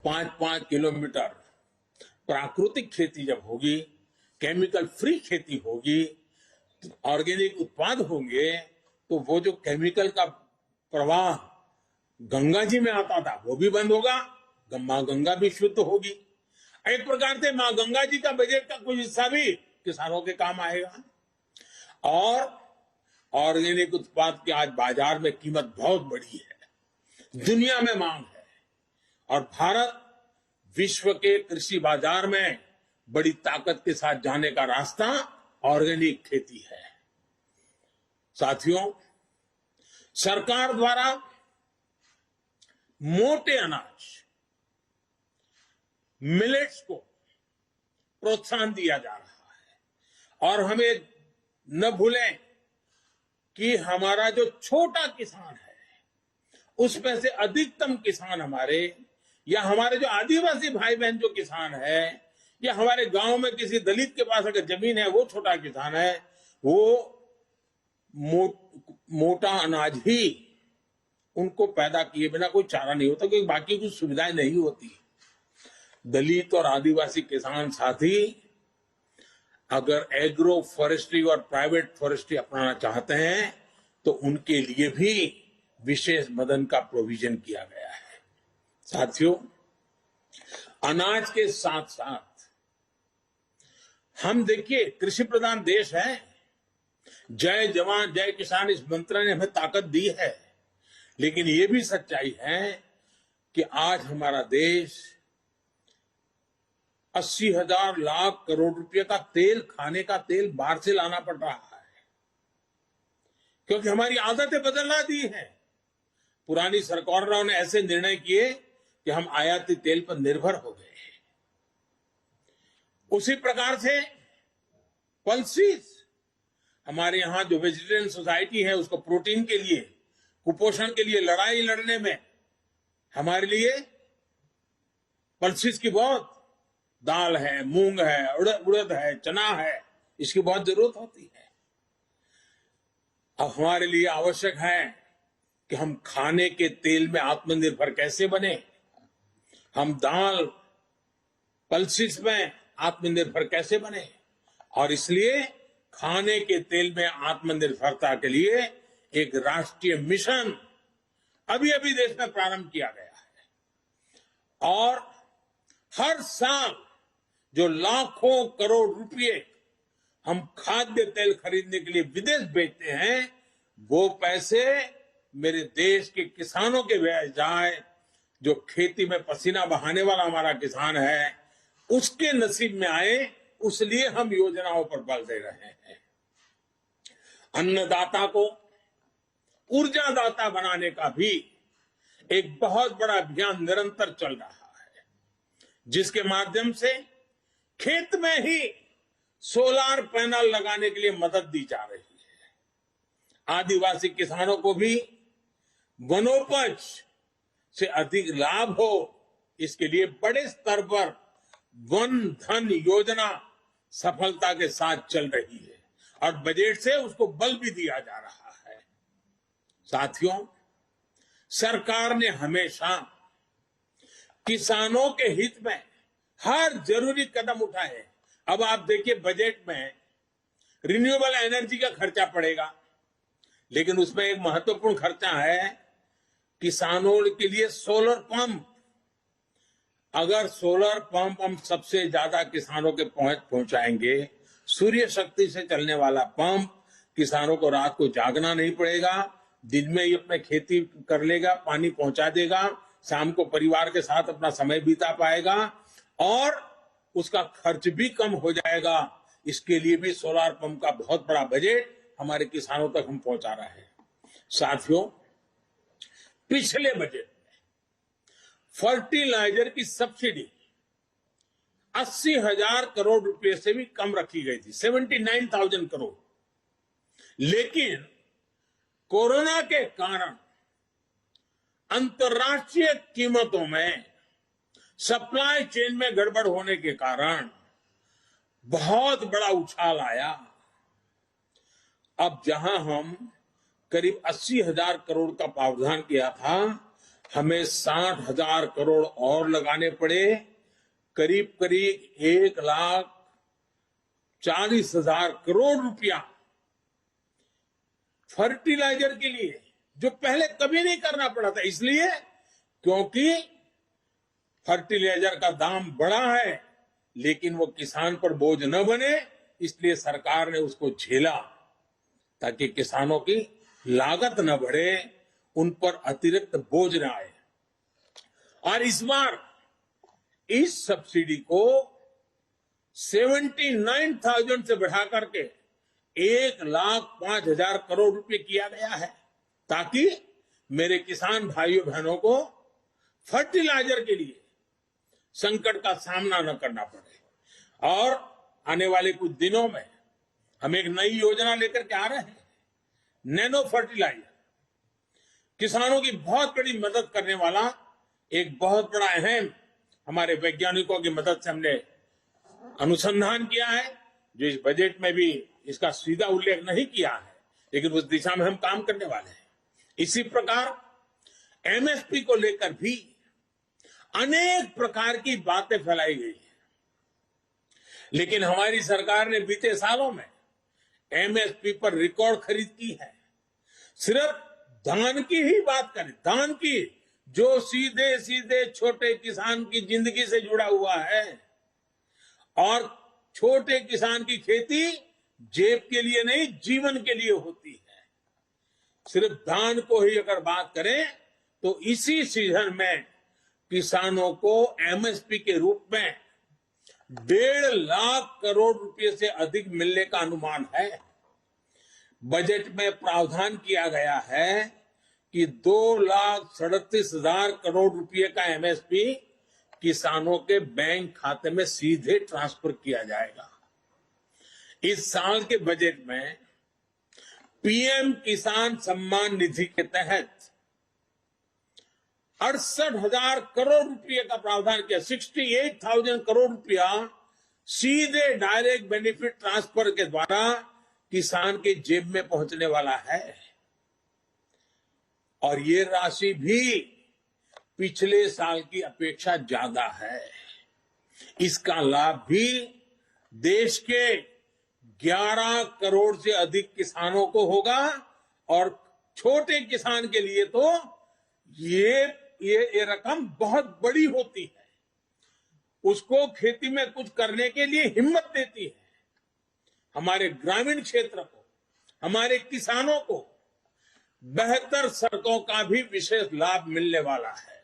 5-5 kilometre प्राकृतिक खेती जब होगी, केमिकल फ्री खेती होगी, ऑर्गेनिक उत्पाद होंगे, तो वो जो केमिकल का प्रवाह गंगा जी में आता था वो भी बंद होगा, मां गंगा भी शुद्ध होगी। एक प्रकार से मां गंगा जी का बजट का कुछ हिस्सा भी किसानों के काम आएगा। और ऑर्गेनिक उत्पाद की आज बाजार में कीमत बहुत बड़ी है, दुनिया में मांग है, और भारत विश्व के कृषि बाजार में बड़ी ताकत के साथ जाने का रास्ता ऑर्गेनिक खेती है। साथियों, सरकार द्वारा मोटे अनाज मिलेट्स को प्रोत्साहन दिया जा रहा है, और हमें न भूलें कि हमारा जो छोटा किसान है उसमें से अधिकतम किसान हमारे, या हमारे जो आदिवासी भाई बहन जो किसान है, या हमारे गांव में किसी दलित के पास अगर जमीन है वो छोटा किसान है, वो मोटा अनाज ही उनको पैदा किए बिना कोई चारा नहीं होता, क्योंकि बाकी कुछ सुविधाएं नहीं होती। दलित और आदिवासी किसान साथी अगर एग्रो फॉरेस्ट्री और प्राइवेट फॉरेस्ट्री अपनाना चाहते हैं तो उनके लिए भी विशेष मदन का प्रोविजन किया गया है। साथियों, अनाज के साथ साथ हम देखिए कृषि प्रधान देश है, जय जवान जय किसान इस मंत्र ने हमें ताकत दी है, लेकिन ये भी सच्चाई है कि आज हमारा देश 80,000 लाख करोड़ रुपए का तेल, खाने का तेल बाहर से लाना पड़ रहा है, क्योंकि हमारी आदतें बदलना दी है। पुरानी सरकारों ने ऐसे निर्णय किए कि हम आयाती तेल पर निर्भर हो गए। उसी प्रकार से पल्सीज, हमारे यहां जो वेजिटेरियन सोसाइटी है उसको प्रोटीन के लिए, कुपोषण के लिए लड़ाई लड़ने में हमारे लिए पल्सीज की बहुत, दाल है, मूंग है, उड़द है, चना है, इसकी बहुत जरूरत होती है। अब हमारे लिए आवश्यक है कि हम खाने के तेल में आत्मनिर्भर कैसे बने, हम दाल पल्सीज में आत्मनिर्भर कैसे बने, और इसलिए खाने के तेल में आत्मनिर्भरता के लिए एक राष्ट्रीय मिशन अभी अभी देश में प्रारंभ किया गया है। और हर साल जो लाखों करोड़ रुपए हम खाद्य तेल खरीदने के लिए विदेश भेजते हैं, वो पैसे मेरे देश के किसानों के व्यय जाए, जो खेती में पसीना बहाने वाला हमारा किसान है उसके नसीब में आए, उसलिए हम योजनाओं पर बल दे रहे हैं। अन्नदाता को ऊर्जादाता बनाने का भी एक बहुत बड़ा अभियान निरंतर चल रहा है, जिसके माध्यम से खेत में ही सोलार पैनल लगाने के लिए मदद दी जा रही है। आदिवासी किसानों को भी वनोपज से अधिक लाभ हो, इसके लिए बड़े स्तर पर वन धन योजना सफलता के साथ चल रही है, और बजट से उसको बल भी दिया जा रहा है। साथियों, सरकार ने हमेशा किसानों के हित में हर जरूरी कदम उठाए। अब आप देखिए, बजट में रिन्यूएबल एनर्जी का खर्चा पड़ेगा, लेकिन उसमें एक महत्वपूर्ण खर्चा है किसानों के लिए सोलर पंप। अगर सोलर पंप हम सबसे ज्यादा किसानों के पहुंचाएंगे, सूर्य शक्ति से चलने वाला पंप, किसानों को रात को जागना नहीं पड़ेगा, दिन में ही अपने खेती कर लेगा, पानी पहुंचा देगा, शाम को परिवार के साथ अपना समय बिता पाएगा, और उसका खर्च भी कम हो जाएगा। इसके लिए भी सोलर पंप का बहुत बड़ा बजट हमारे किसानों तक हम पहुंचा रहे हैं। साथियों, पिछले बजट में फर्टिलाइजर की सब्सिडी 80,000 करोड़ रुपए से भी कम रखी गई थी, 79,000 करोड़। लेकिन कोरोना के कारण अंतर्राष्ट्रीय कीमतों में सप्लाई चेन में गड़बड़ होने के कारण बहुत बड़ा उछाल आया। अब जहां हम करीब 80,000 करोड़ का प्रावधान किया था, हमें 60,000 करोड़ और लगाने पड़े, करीब करीब 1,40,000 करोड़ रुपया फर्टिलाइजर के लिए, जो पहले कभी नहीं करना पड़ा था। इसलिए क्योंकि फर्टिलाइजर का दाम बढ़ा है, लेकिन वो किसान पर बोझ न बने, इसलिए सरकार ने उसको झेला, ताकि किसानों की लागत न बढ़े, उन पर अतिरिक्त बोझ न आए। और इस बार इस सब्सिडी को 79,000 से बढ़ा करके 1,05,000 करोड़ रुपए किया गया है, ताकि मेरे किसान भाइयों बहनों को फर्टिलाइजर के लिए संकट का सामना न करना पड़े। और आने वाले कुछ दिनों में हम एक नई योजना लेकर के आ रहे हैं, नैनो फर्टिलाइजर। किसानों की बहुत बड़ी मदद करने वाला एक बहुत बड़ा अहम, हमारे वैज्ञानिकों की मदद से हमने अनुसंधान किया है, जो इस बजट में भी इसका सीधा उल्लेख नहीं किया है, लेकिन उस दिशा में हम काम करने वाले हैं। इसी प्रकार एमएसपी को लेकर भी अनेक प्रकार की बातें फैलाई गई है, लेकिन हमारी सरकार ने बीते सालों में एमएसपी पर रिकॉर्ड खरीद की है। सिर्फ धान की ही बात करें, धान की, जो सीधे सीधे छोटे किसान की जिंदगी से जुड़ा हुआ है, और छोटे किसान की खेती जेब के लिए नहीं, जीवन के लिए होती है। सिर्फ धान को ही अगर बात करें तो इसी सीजन में किसानों को एमएसपी के रूप में 1.5 लाख करोड़ रुपए से अधिक मिलने का अनुमान है। बजट में प्रावधान किया गया है कि 2,37,000 करोड़ रुपए का एमएसपी किसानों के बैंक खाते में सीधे ट्रांसफर किया जाएगा। इस साल के बजट में पीएम किसान सम्मान निधि के तहत 68,000 करोड़ रुपए का प्रावधान किया। 68,000 करोड़ रुपया सीधे डायरेक्ट बेनिफिट ट्रांसफर के द्वारा किसान के जेब में पहुंचने वाला है। और ये राशि भी पिछले साल की अपेक्षा ज्यादा है। इसका लाभ भी देश के 11 करोड़ से अधिक किसानों को होगा, और छोटे किसान के लिए तो ये रकम बहुत बड़ी होती है, उसको खेती में कुछ करने के लिए हिम्मत देती है। हमारे ग्रामीण क्षेत्र को, हमारे किसानों को बेहतर सड़कों का भी विशेष लाभ मिलने वाला है।